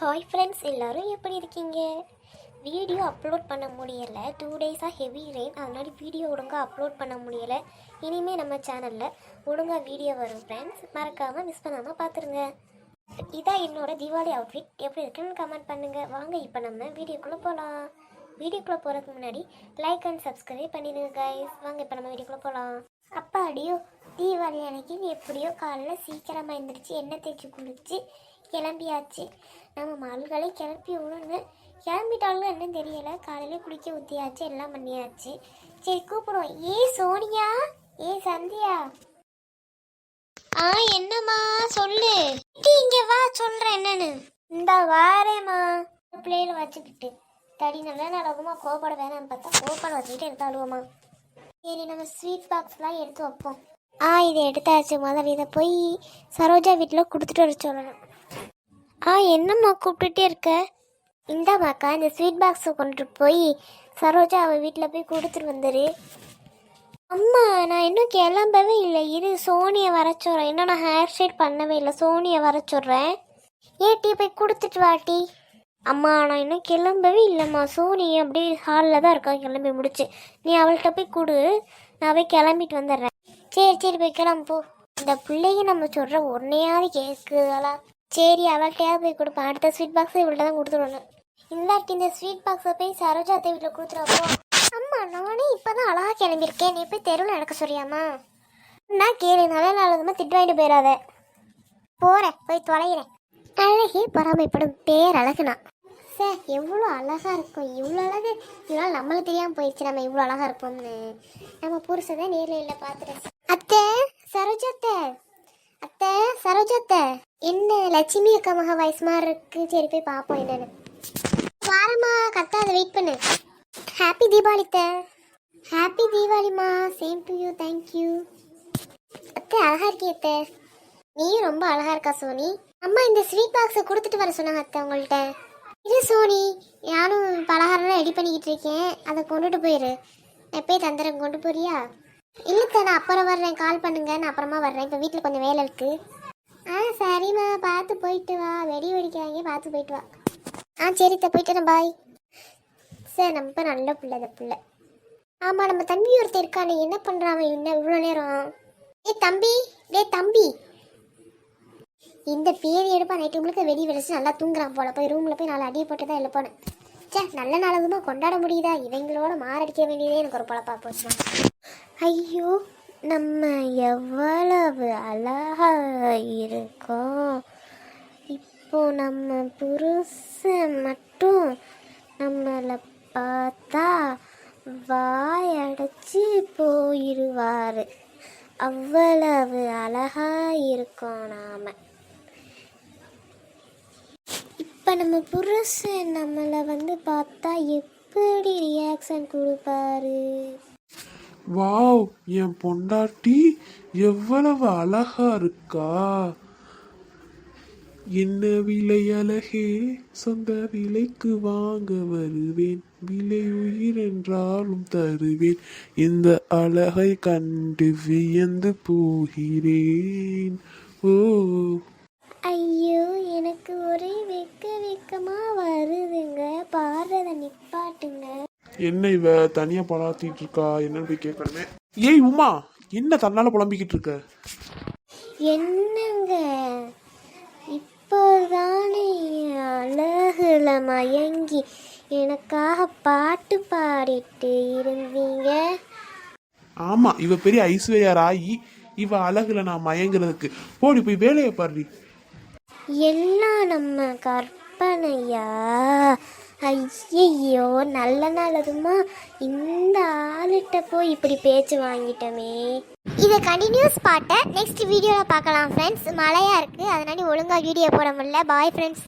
Hi friends, எல்லோரும் எப்படி இருக்கீங்க? வீடியோ அப்லோட் பண்ண முடியலை. 2 டேஸாக ஹெவி ரெயின், அதனால் வீடியோ ஒழுங்காக அப்லோட் பண்ண முடியலை. இனிமேல் நம்ம சேனலில் ஒழுங்காக வீடியோ வரும் ஃப்ரெண்ட்ஸ். மறக்காமல் மிஸ் பண்ணாமல் பார்த்துருங்க. இதான் என்னோட தீபாவளி அவுட்ஃபிட். எப்படி இருக்குன்னு கமெண்ட் பண்ணுங்கள். வாங்க இப்போ நம்ம வீடியோக்குள்ளே போகலாம். வீடியோக்குள்ளே போகிறதுக்கு முன்னாடி லைக் அண்ட் சப்ஸ்கிரைப் பண்ணிடுங்க கைஸ். வாங்க இப்போ நம்ம வீடியோக்குள்ளே போகலாம். அப்பாடியோ, தீபாவளி அன்னைக்கு எப்படியோ காலைல சீக்கிரமாக எழுந்திரிச்சு எண்ணெய் தேய்ச்சி குளிச்சு கிளம்பியாச்சு. நம்ம மல்களை கிளப்பி விடணும். கிளம்பிட்டாலும் என்னன்னு தெரியலை. காலையில் குளிக்க ஊற்றியாச்சு, எல்லாம் பண்ணியாச்சு. சரி கூப்பிடுவோம். ஏ சோனியா, ஏ சந்தியா. என்னம்மா சொல்லு. இங்கே வா, சொல்கிறேன் என்னன்னு. இந்த வாரேம்மா. பிள்ளைகளை வச்சுக்கிட்டு தடி நல்லா நடக்குமா? கோப்பாட வேணான்னு பார்த்தா கோப்பாட வச்சுக்கிட்டு எடுத்து அழுவோமா. சரி நம்ம ஸ்வீட் பாக்ஸ்லாம் எடுத்து வைப்போம். இதை எடுத்தாச்சு. முதல்ல இதை போய் சரோஜா வீட்டில் கொடுத்துட்டு வர சொல்லணும். என்னம்மா கூப்பிட்டுட்டே இருக்க? இந்தாமாக்கா, இந்த ஸ்வீட் பாக்ஸை கொண்டுட்டு போய் சரோஜா அவள் வீட்டில் போய் கொடுத்துட்டு வந்துரு. அம்மா நான் இன்னும் கிளம்பவே இல்லை. இரு சோனியை வர சொல்கிறேன். இன்னும் நான் ஹேர் ஸ்டைல் பண்ணவே இல்லை. சோனியை வர சொல்கிறேன். டீ போய் கொடுத்துட்டு வாட்டி. அம்மா நான் இன்னும் கிளம்பவே இல்லைம்மா. சோனி அப்படியே ஹாலில் தான் இருக்கா, கிளம்பி முடிச்சு. நீ அவள்கிட்ட போய் கொடு, நான் போய் கிளம்பிட்டு வந்துடுறேன். சரி போய் கிளம்பு. இந்த பிள்ளைங்க நம்ம சொல்கிற ஒன்றையாவது கேட்குதா? சரி அவள்கிட்டயாவது போய் கொடுப்பேன். அடுத்த ஸ்வீட் பாக்ஸை இவள்கிட்ட தான் கொடுத்துருவேன். இல்லாட்டி இந்த ஸ்வீட் பாக்ஸை போய் சரோஜா அத்தை வீட்டில் கொடுத்துருவோ. அம்மா நானே இப்போ தான் அழகாக கிளம்பியிருக்கேன். நீ போய் தெருவில் நடக்க சொல்றியாம்மா? நான் கேளு, நல்லதுமா திட்டு வாங்கிட்டு போயிடாத. போகிறேன், போய் தொலைகிறேன். அழகே பொறாமைப்படும் பேரழகுனா. சார் எவ்வளோ அழகாக இருக்கும். இவ்வளோ அழகு இவ்வளோ நம்மளுக்கு தெரியாமல் போயிடுச்சு. நம்ம இவ்வளோ அழகாக இருப்போம்னு நம்ம புருஷன் நேரில் இல்லை பார்த்துட்டேன். அத்தை சரோஜாத்தை, அத்தை சரோஜாத்தை. என்ன லட்சுமி அக்கா மகா வயசு மாதிரி இருக்கு. சரி போய் பார்ப்போம் என்னன்னு. வாரம்மா, கரெக்டாக அதை வெயிட் பண்ணு. ஹாப்பி தீபாவளித்த. ஹாப்பி தீபாவளிம்மா. Same to you, thank you. அத்தை அழகா இருக்கே அத்தை. நீயும் ரொம்ப அழகா இருக்கா சோனி. அம்மா இந்த ஸ்வீட் பாக்ஸை கொடுத்துட்டு வர சொன்னாங்க அத்தை உங்கள்கிட்ட. இது சோனி, நானும் பலகாரம் ரெடி பண்ணிக்கிட்டு இருக்கேன். அதை கொண்டுட்டு போயிரு. நான் போய் தந்துடுறேன், கொண்டு போறியா? இல்லைத்த, நான் அப்புறம் வர்றேன். கால் பண்ணுங்க, நான் அப்புறமா வர்றேன். இப்போ வீட்டில் கொஞ்சம் வேலை இருக்கு. சரிம்மா, பார்த்து போயிட்டு வா. வெடி வெடிக்கிறாங்க, பார்த்து போயிட்டு வா. சரித்த, போயிட்டு பாய். சார் நம்ம நல்ல பிள்ளை இந்த பிள்ளை. ஆமாம், நம்ம தம்பி ஒருத்தர் இருக்கானே, என்ன பண்ணுறான் இன்னும் இவ்வளோ நேரம்? தம்பி, தம்பி, இந்த பேர் எடுப்பா. நைட்டு உங்களுக்கு வெடி வெடிச்சு நல்லா தூங்குறான் போல. போய் ரூமில் போய் 4 அடியை போட்டு தான் எழுப்பானு. நல்ல நாளதுமா கொண்டாட முடியுதா? இவங்களோட மாரடிக்க வேண்டியதே எனக்கு ஒரு பழப்பா போச்சுனா. ஐயோ, நம்ம எவ்வளவு அழகா இருக்கோம். இப்போ நம்ம புருஷன் மட்டும் நம்மளை பார்த்தா வாயடைச்சி போயிடுவார். அவ்வளவு அழகா இருக்கோம் நாம. இப்போ நம்ம புருஷன் நம்மளை பார்த்தா எப்படி ரியாக்ஷன் கொடுப்பாரு? வாவ், என் பொண்டாட்டி எவ்வளவு அழகா இருக்கா. என்ன விலை அழகே, சொந்த விலைக்கு வாங்க வருவேன். விலை உயிர் என்றாலும் தருவேன். இந்த அழகை கண்டு வியந்து போகிறேன். ஓ ஐயோ, எனக்கு ஒரே வெக்கமா வருதுங்க. பாடுறத நிப்பாட்டுங்க. என்ன இவ தனியா பழாத்திட்டு இருக்கா? என்னன்னு போய் கேட்கணுமே. ஏய் உமா, என்ன தன்னால புலம்பிக்கிட்டு இருக்க? என்னங்க, இப்போதானே அழகுல மயங்கி எனக்காக பாட்டு பாடிட்டு இருந்தீங்க. ஆமா, இவ பெரிய ஐஸ்வர்யா ராயி. இவ அழகுல நான் மயங்குறதுக்கு. போடி போய் வேலையை பாரு. எல்லாம் நம்ம கற்பனையா? ஐயோ, நல்லதுமா இந்த ஆளுகிட்ட போய் இப்படி பேச்சு வாங்கிட்டோமே. இதை கண்டினியூஸ் பாட்டை நெக்ஸ்ட் வீடியோவில் பார்க்கலாம் ஃப்ரெண்ட்ஸ். மழையாக இருக்குது, அதனால ஒழுங்காக வீடியோ போட முடியல. Bye friends.